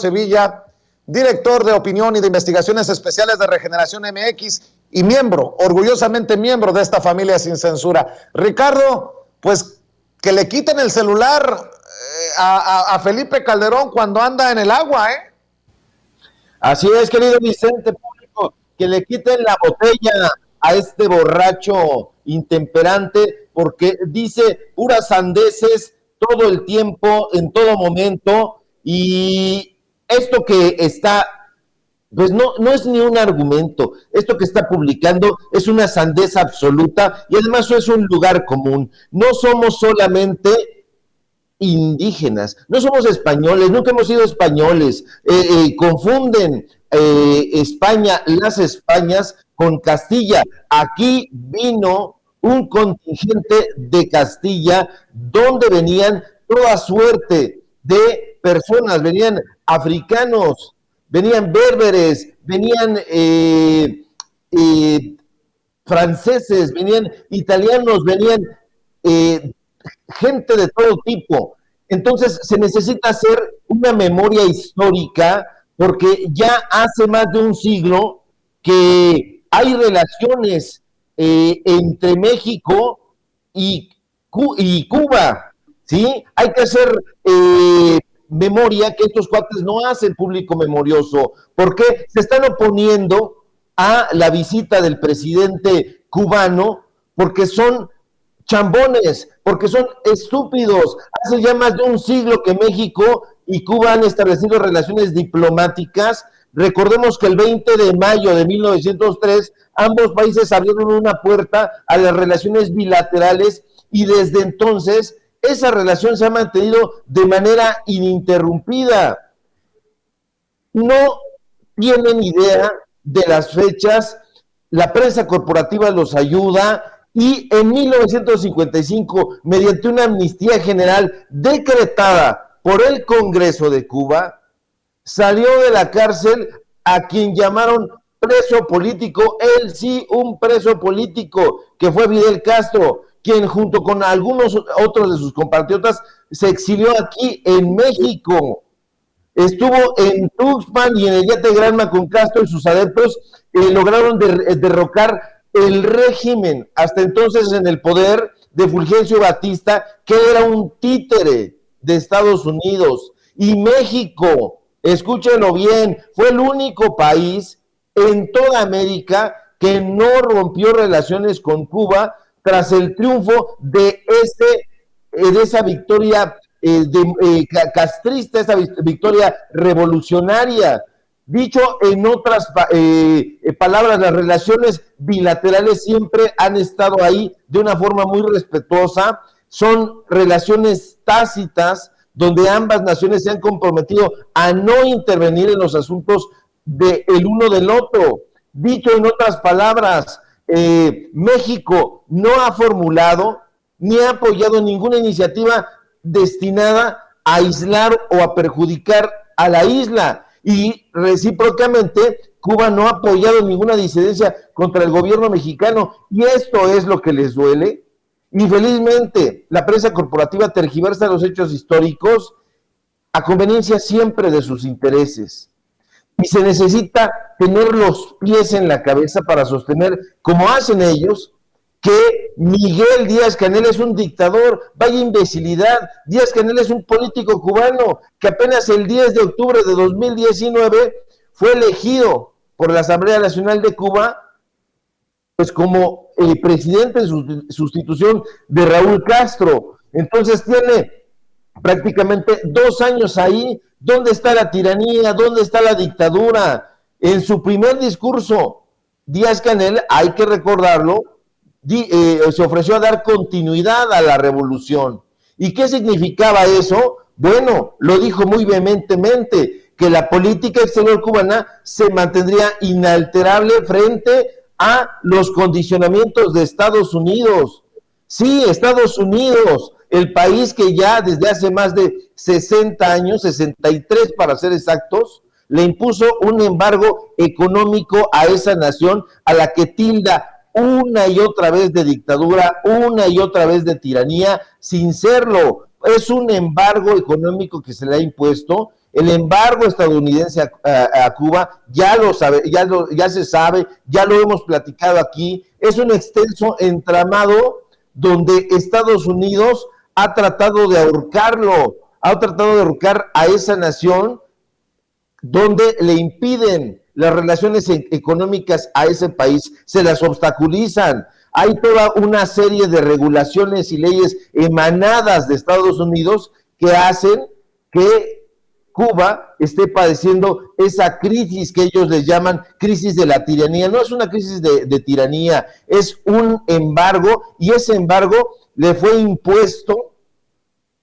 Sevilla, director de opinión y de investigaciones especiales de Regeneración MX y miembro, orgullosamente miembro de esta familia sin censura. Ricardo, pues que le quiten el celular a Felipe Calderón cuando anda en el agua, ¿eh? Así es, querido Vicente Público, que le quiten la botella a este borracho intemperante, porque dice puras sandeces todo el tiempo, en todo momento, y esto que está, pues no es ni un argumento, esto que está publicando es una sandez absoluta, y además eso es un lugar común. No somos solamente indígenas, no somos españoles, nunca hemos sido españoles, confunden España, las Españas con Castilla. Aquí vino un contingente de Castilla donde venían toda suerte de personas, venían africanos, venían berberes, venían franceses, venían italianos, venían gente de todo tipo. Entonces se necesita hacer una memoria histórica porque ya hace más de un siglo que hay relaciones entre México y Cuba, ¿sí? Hay que hacer memoria que estos cuates no hacen público memorioso, porque se están oponiendo a la visita del presidente cubano porque son chambones, porque son estúpidos. Hace ya más de un siglo que México y Cuba han establecido relaciones diplomáticas. Recordemos que el 20 de mayo de 1903 ambos países abrieron una puerta a las relaciones bilaterales y desde entonces esa relación se ha mantenido de manera ininterrumpida. No tienen idea de las fechas, la prensa corporativa los ayuda, y en 1955, mediante una amnistía general decretada por el Congreso de Cuba, salió de la cárcel a quien llamaron preso político, él sí, un preso político, que fue Fidel Castro, quien junto con algunos otros de sus compatriotas se exilió aquí en México. Estuvo en Tuxpan y en el Yate Granma con Castro y sus adeptos, lograron derrocar el régimen hasta entonces en el poder de Fulgencio Batista, que era un títere de Estados Unidos. Y México, escúchenlo bien, fue el único país en toda América que no rompió relaciones con Cuba tras el triunfo de esa victoria castrista, esa victoria revolucionaria. Dicho en otras palabras, las relaciones bilaterales siempre han estado ahí de una forma muy respetuosa, son relaciones tácitas donde ambas naciones se han comprometido a no intervenir en los asuntos del uno del otro. Dicho en otras palabras, México no ha formulado ni ha apoyado ninguna iniciativa destinada a aislar o a perjudicar a la isla. Y recíprocamente, Cuba no ha apoyado ninguna disidencia contra el gobierno mexicano, y esto es lo que les duele. Infelizmente, la prensa corporativa tergiversa los hechos históricos a conveniencia siempre de sus intereses. Y se necesita tener los pies en la cabeza para sostener, como hacen ellos, que Miguel Díaz-Canel es un dictador. Vaya imbecilidad. Díaz-Canel es un político cubano que apenas el 10 de octubre de 2019 fue elegido por la Asamblea Nacional de Cuba pues como el presidente en sustitución de Raúl Castro. Entonces tiene prácticamente 2 años ahí. ¿Dónde está la tiranía? ¿Dónde está la dictadura? En su primer discurso, Díaz-Canel, hay que recordarlo, se ofreció a dar continuidad a la revolución. ¿Y qué significaba eso? Bueno, lo dijo muy vehementemente, que la política exterior cubana se mantendría inalterable frente a los condicionamientos de Estados Unidos. Sí, Estados Unidos, el país que ya desde hace más de 60 años, 63 para ser exactos, le impuso un embargo económico a esa nación a la que tilda una y otra vez de dictadura, una y otra vez de tiranía, sin serlo. Es un embargo económico que se le ha impuesto, El embargo estadounidense a Cuba ya se sabe, ya lo hemos platicado aquí, es un extenso entramado donde Estados Unidos ha tratado de ahorcar a esa nación, donde le impiden las relaciones económicas a ese país, se las obstaculizan. Hay toda una serie de regulaciones y leyes emanadas de Estados Unidos que hacen que Cuba esté padeciendo esa crisis que ellos les llaman crisis de la tiranía. No es una crisis de tiranía, es un embargo, y ese embargo le fue impuesto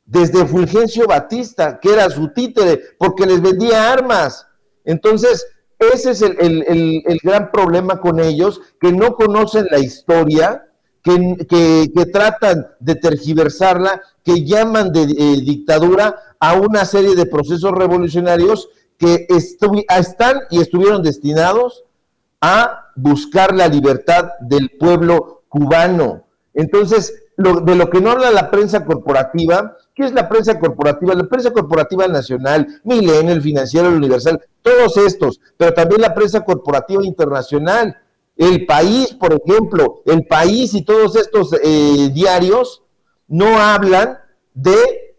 desde Fulgencio Batista, que era su títere, porque les vendía armas. Entonces, ese es el gran problema con ellos, que no conocen la historia, que tratan de tergiversarla, que llaman de dictadura a una serie de procesos revolucionarios que están y estuvieron destinados a buscar la libertad del pueblo cubano. Entonces, de lo que no habla la prensa corporativa, ¿qué es la prensa corporativa? La prensa corporativa nacional, Milenio, El Financiero, El Universal, todos estos, pero también la prensa corporativa internacional, El País, por ejemplo, El País y todos estos diarios no hablan de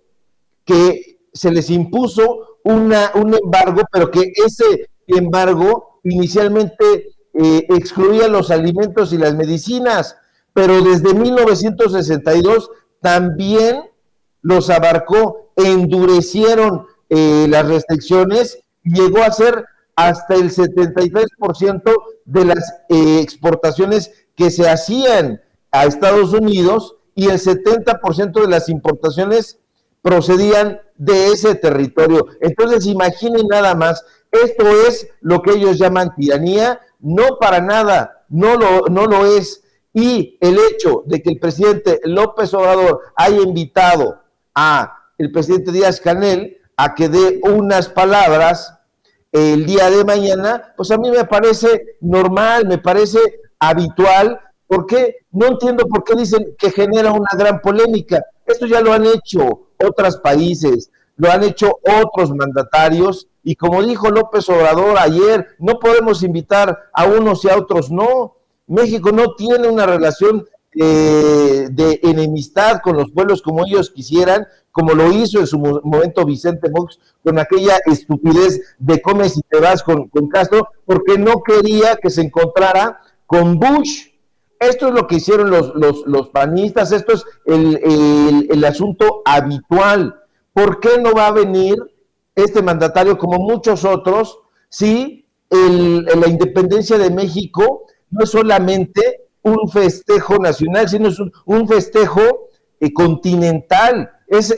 que se les impuso un embargo, pero que ese embargo inicialmente excluía los alimentos y las medicinas, pero desde 1962 también los abarcó, endurecieron las restricciones, y llegó a ser hasta el 73% de las exportaciones que se hacían a Estados Unidos, y el 70% de las importaciones procedían de ese territorio. Entonces, imaginen nada más, esto es lo que ellos llaman tiranía, no para nada, no lo es. Y el hecho de que el presidente López Obrador haya invitado a el presidente Díaz-Canel a que dé unas palabras el día de mañana, pues a mí me parece normal, me parece habitual. ¿Por qué? No entiendo por qué dicen que genera una gran polémica. Esto ya lo han hecho otros países, lo han hecho otros mandatarios, y como dijo López Obrador ayer, no podemos invitar a unos y a otros no. México no tiene una relación de enemistad con los pueblos como ellos quisieran, como lo hizo en su momento Vicente Fox con aquella estupidez de comes y te vas con Castro, porque no quería que se encontrara con Bush. Esto es lo que hicieron los panistas, esto es el asunto habitual. ¿Por qué no va a venir este mandatario, como muchos otros, si la independencia de México no es solamente un festejo nacional, sino es un festejo continental? Es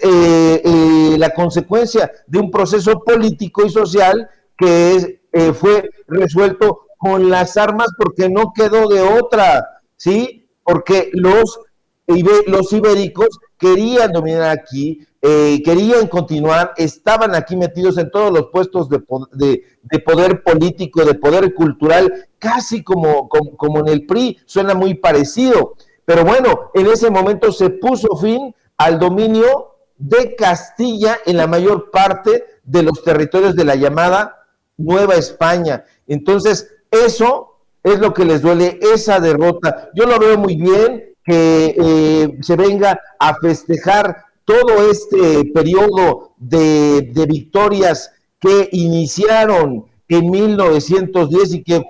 la consecuencia de un proceso político y social que fue resuelto con las armas, porque no quedó de otra, ¿sí? Porque los ibéricos querían dominar aquí, querían continuar, estaban aquí metidos en todos los puestos de poder político, de poder cultural, casi como en el PRI, suena muy parecido. Pero bueno, en ese momento se puso fin al dominio de Castilla en la mayor parte de los territorios de la llamada Nueva España. Entonces, eso es lo que les duele, esa derrota. Yo lo veo muy bien que se venga a festejar todo este periodo de victorias que iniciaron en 1910 y que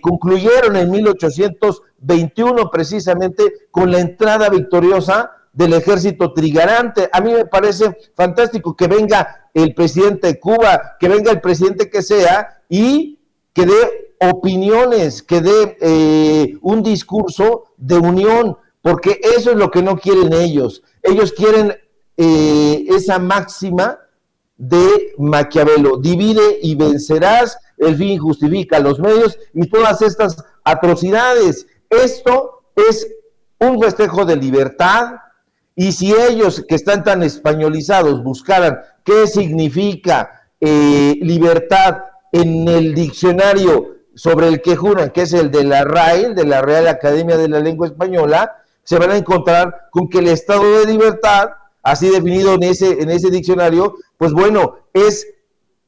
concluyeron en 1821, precisamente con la entrada victoriosa del ejército trigarante. A mí me parece fantástico que venga el presidente de Cuba, que venga el presidente que sea, y que dé opiniones, que dé un discurso de unión, porque eso es lo que no quieren ellos. Ellos quieren esa máxima de Maquiavelo: divide y vencerás, el fin justifica los medios, y todas estas atrocidades. Esto es un festejo de libertad, y si ellos, que están tan españolizados, buscaran qué significa libertad en el diccionario sobre el que juran, que es el de la RAE, de la Real Academia de la Lengua Española, se van a encontrar con que el estado de libertad así definido en ese diccionario, pues bueno, es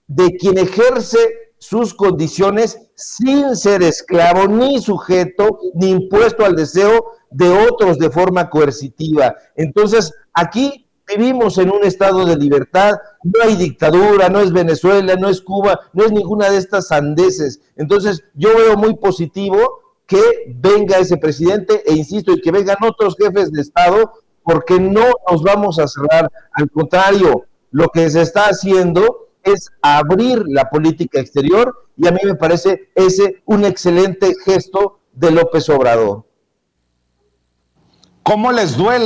de quien ejerce sus condiciones sin ser esclavo, ni sujeto, ni impuesto al deseo de otros de forma coercitiva. Entonces, aquí vivimos en un estado de libertad, no hay dictadura, no es Venezuela, no es Cuba, no es ninguna de estas sandeces. Entonces, yo veo muy positivo que venga ese presidente, e insisto, y que vengan otros jefes de Estado, porque no nos vamos a cerrar. Al contrario, lo que se está haciendo es abrir la política exterior, y a mí me parece ese un excelente gesto de López Obrador. ¿Cómo les duele